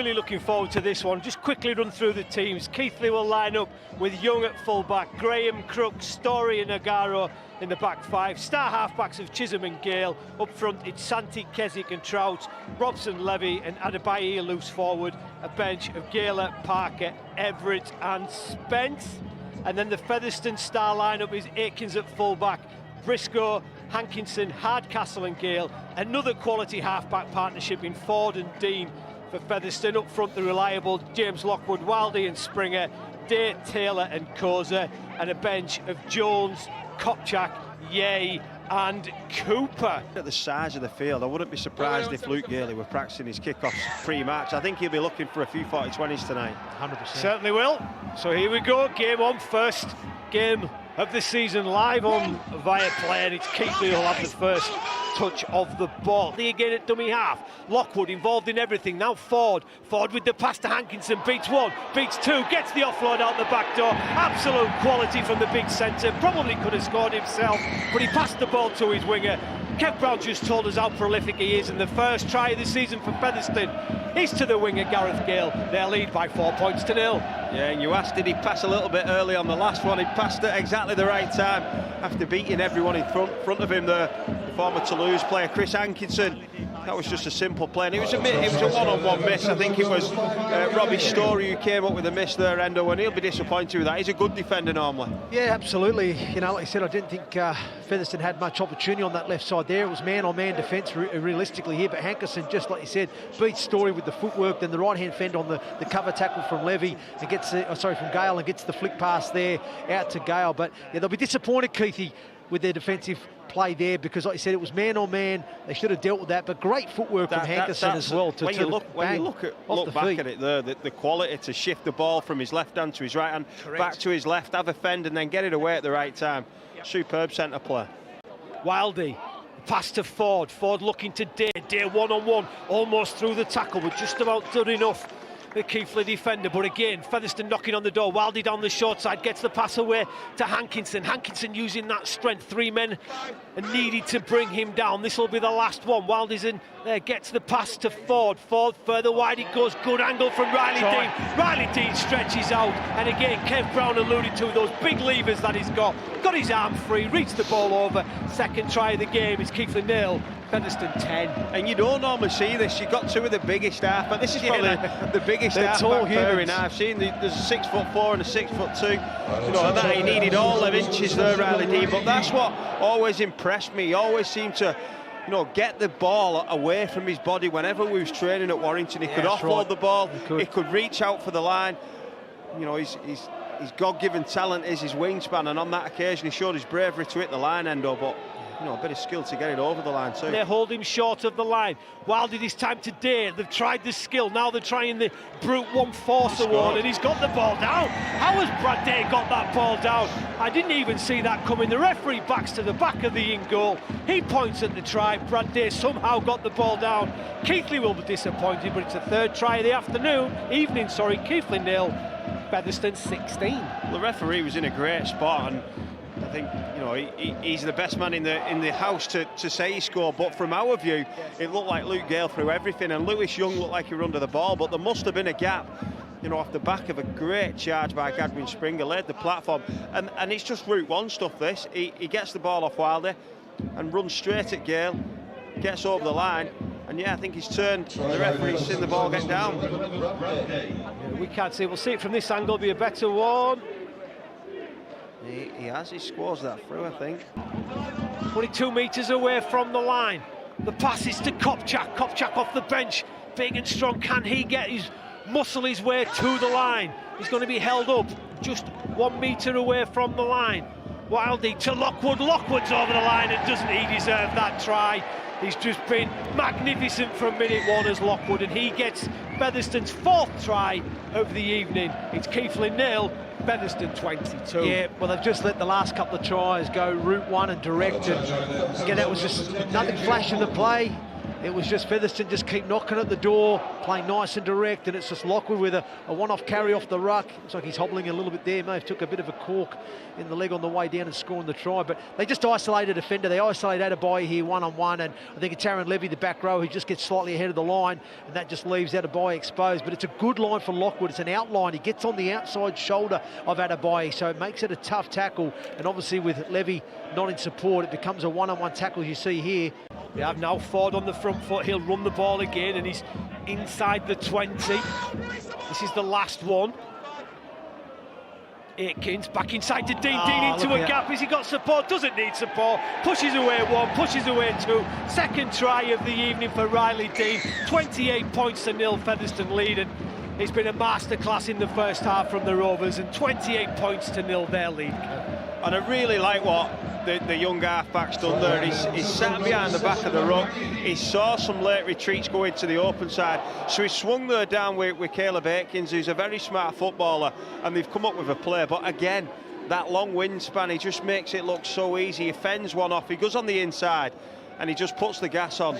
really looking forward to this one. Just quickly run through the teams. Keighley will line up with Young at full-back, Graham, Crook, Story and Nagaro in the back five. Star half-backs of Chisholm and Gale. Up front, it's Santi, Keswick and Trout, Robson, Levy and Adebayo loose forward. A bench of Gale, Parker, Everett and Spence. And then the Featherstone star lineup is Aikens at full-back, Briscoe, Hankinson, Hardcastle and Gale. Another quality half-back partnership in Ford and Dean for Featherstone. Up front, the reliable James Lockwood, Wildy and Springer, Day, Taylor and Koza. And a bench of Jones, Kopchak, Yeh and Cooper. At the size of the field, I wouldn't be surprised if Luke Keighley were practicing his kickoffs pre-match. I think he'll be looking for a few 40-20s tonight. 100%. Certainly will. So here we go, game on, first game of the season live on Viaplay, and it's Keighley who'll have the first touch of the ball. Again at dummy half, Lockwood involved in everything. Now Ford with the pass to Hankinson, beats one, beats two, gets the offload out the back door. Absolute quality from the big centre. Probably could have scored himself, but he passed the ball to his winger. Kev Brown just told us how prolific he is, and the first try of the season for Featherstone is to the winger Gareth Gale. Their lead by 4 points to 0. Yeah, and you asked, did he pass a little bit early on the last one? He passed at exactly the right time after beating everyone in front of him. The former Toulouse player Chris Hankinson. That was just a simple play, and it was a one-on-one miss. I think it was Robbie Story who came up with a miss there, Endo, and he'll be disappointed with that. He's a good defender normally. Yeah, absolutely. You know, like I said, I didn't think Featherstone had much opportunity on that left side there. It was man-on-man defence realistically here, but Hankinson, just like you said, beats Story with the footwork, then the right-hand fend on the cover tackle from Levy and gets from Gale, and gets the flick pass there out to Gale. But yeah, they'll be disappointed, Keithy, with their defensive play there, because like you said, it was man-on-man. They should have dealt with that, but great footwork from Hankinson as well. When you look back at it there, the quality to shift the ball from his left hand to his right hand, back to his left, have a fend and then get it away at the right time. Superb centre play. Wildy, pass to Ford looking to Day one-on-one, almost through the tackle, but just about done enough. The Keighley defender, but again, Featherstone knocking on the door. Wildy down the short side, gets the pass away to Hankinson. Hankinson using that strength. 3 men are needed to bring him down. This will be the last one. Wildy's in there, gets the pass to Ford. Ford further wide it goes. Good angle from Riley Dean. Riley Dean stretches out, and again, Kev Brown alluded to those big levers that he's got. Got his arm free, reached the ball over. Second try of the game. It's Keighley 0, Featherstone 10. And you don't normally see this. You got two of the biggest half, but this is probably the biggest half-back pairing I've seen. There's a 6'4" and a 6'2". You know, and that he needed all them inches there, Riley Dean. But that's what always impressed me. He always seemed to, you know, get the ball away from his body whenever we was training at Warrington. He could offload the ball. He could reach out for the line. You know, his God-given talent is his wingspan, and on that occasion he showed his bravery to hit the line, Endo, but you know, a bit of skill to get it over the line too. They hold him short of the line. Wildy this time today, they've tried the skill, now they're trying the brute one force award, and he's got the ball down. How has Brad Day got that ball down? I didn't even see that coming. The referee backs to the back of the in goal. He points at the try. Brad Day somehow got the ball down. Keighley will be disappointed, but it's a third try of the evening. Keighley 0, Featherstone 16. Well, the referee was in a great spot, and I think, you know, he's the best man in the house to say he scored, but from our view it looked like Luke Gale threw everything, and Lewis Young looked like he was under the ball, but there must have been a gap, you know, off the back of a great charge by Gadwin Springer, laid the platform, and it's just Route 1 stuff this. He gets the ball off Wildy and runs straight at Gale, gets over the line, and yeah, I think he's turned, and the referee's seen the ball get down. We can't see, we'll see it from this angle, be a better one. He scores that through, I think. 22 metres away from the line. The pass is to Kopchak. Kopchak off the bench, big and strong. Can he muscle his way to the line? He's going to be held up just 1 metre away from the line. Wildy to Lockwood. Lockwood's over the line, and doesn't he deserve that try? He's just been magnificent from minute 1 as Lockwood, and he gets Featherstone's 4th try of the evening. It's Keighley 0, Featherstone 22. Yeah, well, they've just let the last couple of tries go Route 1 and direct, and again, that was just nothing flash in the play. it was just Featherstone just keep knocking at the door, playing nice and direct, and it's just Lockwood with a one-off carry off the ruck. Looks like he's hobbling a little bit there. May have took a bit of a cork in the leg on the way down and scoring the try, but they just isolated a defender. They isolated Adebayo here one-on-one, and I think it's Aaron Levy, the back row, who just gets slightly ahead of the line, and that just leaves Adebayo exposed. But it's a good line for Lockwood. It's an outline. He gets on the outside shoulder of Adebayo, so it makes it a tough tackle, and obviously with Levy not in support, it becomes a one-on-one tackle you see here. They have now Ford on the front foot. He'll run the ball again, and he's inside the 20. This is the last one. Aikens back inside to Dean. Dean into a gap. Has he got support? Doesn't need support. Pushes away one, pushes away two. Second try of the evening for Riley Dean. 28 points to nil, Featherstone lead. It's been a masterclass in the first half from the Rovers, and 28 points to nil their lead. And I really like what the young half-back's done there. He's sat behind the back of the ruck. He saw some late retreats go into the open side, so he swung there down with Caleb Aikens, who's a very smart footballer, and they've come up with a play. But again, that long wingspan, he just makes it look so easy. He fends one off, he goes on the inside, and he just puts the gas on,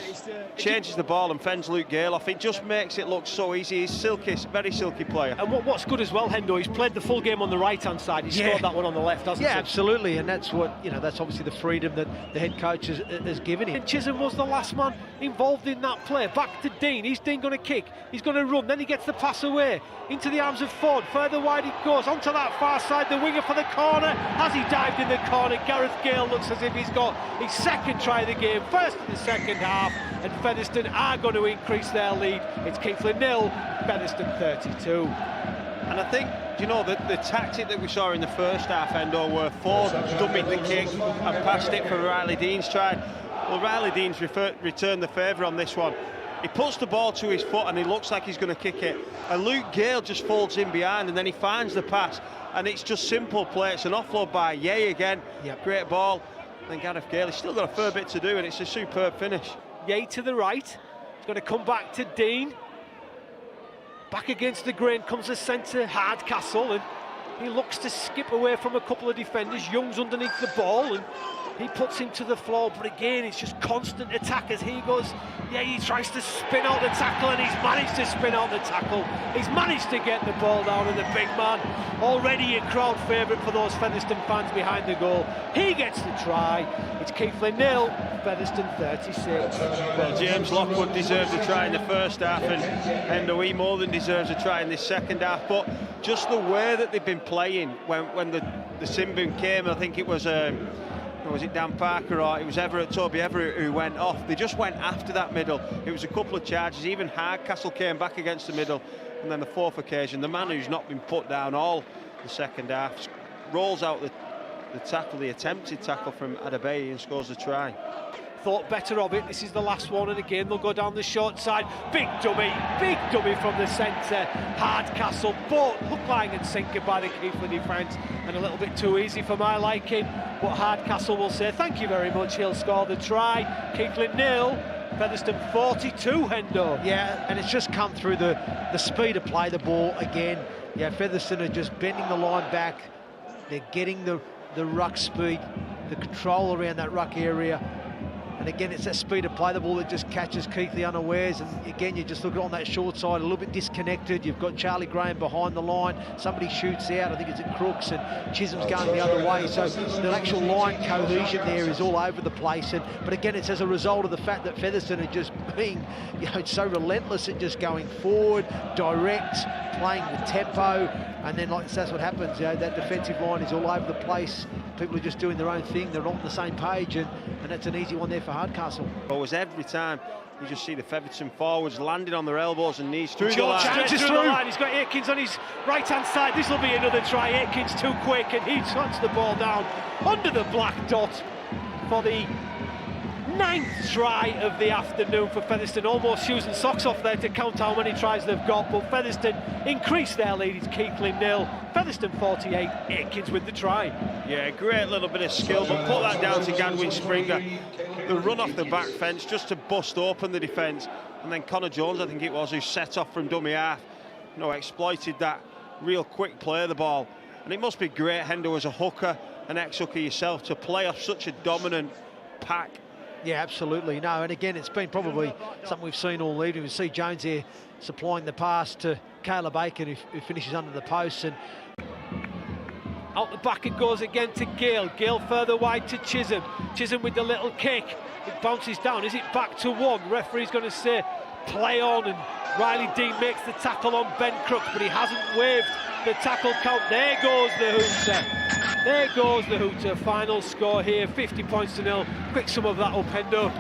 changes the ball and fends Luke Gale off. It just makes it look so easy. He's silky, very silky player. And what's good as well, Hendo, he's played the full game on the right-hand side. He's scored that one on the left, hasn't he? Yeah, absolutely, and that's what, that's obviously the freedom that the head coach has given him. And Chisholm was the last man involved in that play. Back to Dean. Is Dean going to kick? He's going to run. Then he gets the pass away into the arms of Ford. Further wide it goes, onto that far side, the winger for the corner. Has he dived in the corner? Gareth Gale looks as if he's got his second try of the game, first in the second half, and Featherstone are going to increase their lead. It's Keighley 0, Featherstone 32. And I think, the tactic that we saw in the first half, Endo, where Ford dummied the kick and passed it for Riley Dean's try. Well, Riley Dean's returned the favour on this one. He puts the ball to his foot and he looks like he's going to kick it. And Luke Gale just folds in behind, and then he finds the pass. And it's just simple play. It's an offload by Yeh again. Yep. Great ball. And Gareth Gale, he's still got a fair bit to do, and it's a superb finish. Yeh to the right. He's going to come back to Dean. Back against the grain comes the centre, Hardcastle, and he looks to skip away from a couple of defenders. Young's underneath the ball, and he puts him to the floor, but again, it's just constant attack as he goes. Yeah, he tries to spin out the tackle, and he's managed to spin out the tackle. He's managed to get the ball down, and the big man, already a crowd favourite for those Featherstone fans behind the goal. He gets the try. It's Keighley 0, Featherstone 36. Well, James Lockwood deserves a try in the first half, and Hendo, he more than deserves a try in this second half. But just the way that they've been playing when the sin bin came, I think it was was it Dan Parker or it was Toby Everett who went off. They just went after that middle. It was a couple of charges. Even Hardcastle came back against the middle, and then the fourth occasion, the man who's not been put down all the second half rolls out the tackle, the attempted tackle from Adebayo, and scores the try. Thought better of it. This is the last one, and again they'll go down the short side. Big dummy from the centre. Hardcastle, both hook, line and sinker by the Keighley defence, and a little bit too easy for my liking. But Hardcastle will say thank you very much. He'll score the try. Keighley 0, Featherstone 42. Hendo. Yeah, and it's just come through the speed of play the ball again. Yeah, Featherstone are just bending the line back. They're getting the ruck speed, the control around that ruck area. And again, it's that speed of play the ball that just catches Keighley unawares. And again, you just look at on that short side, a little bit disconnected. You've got Charlie Graham behind the line. Somebody shoots out. I think it's at Crooks, and Chisholm's going the other way. So the actual line cohesion there is all over the place. But again, it's as a result of the fact that Featherstone are just being, so relentless at just going forward, direct, playing with tempo. And then, that's what happens. That defensive line is all over the place. People are just doing their own thing. They're not on the same page, and that's an easy one there for Hardcastle. Always, every time you just see the Featherstone forwards landing on their elbows and knees through the line. George through the line. He's got Aikens on his right-hand side. This will be another try. Aikens too quick, and he shots the ball down under the black dot for the 9th try of the afternoon for Featherstone. Almost shoes and socks off there to count how many tries they've got, but Featherstone increase their lead. It's Keighley 0, Featherstone 48, Aikens with the try. Yeah, great little bit of skill, but put that down to Gadwin Springer. The run off the back fence just to bust open the defence, and then Connor Jones, I think it was, who set off from dummy half, exploited that real quick play of the ball. And it must be great, Hendo, as a hooker, an ex-hooker yourself, to play off such a dominant pack Yeah, absolutely. No, and again, it's been probably something we've seen all evening. We see Jones there supplying the pass to Caleb Aiken, who finishes under the post. And out the back it goes again to Gale. Gale further wide to Chisholm. Chisholm with the little kick. It bounces down. Is it back to one? Referee's going to say play on, and Riley Dean makes the tackle on Ben Crooks, but he hasn't waved the tackle count. There goes the hooter. There goes the hooter. Final score here, 50 points to 0. Quick sum of that up, Hendo.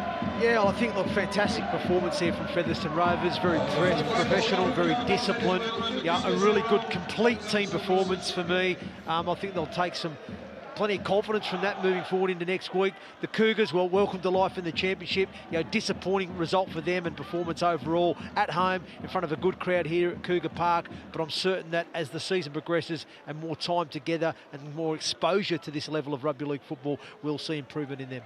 yeah, I think, look, fantastic performance here from Featherstone Rovers. Very professional, very disciplined. Yeah, a really good, complete team performance for me. I think they'll take plenty of confidence from that moving forward into next week. The Cougars, well, welcome to life in the championship. Disappointing result for them and performance overall at home in front of a good crowd here at Cougar Park. But I'm certain that as the season progresses and more time together and more exposure to this level of rugby league football, we'll see improvement in them.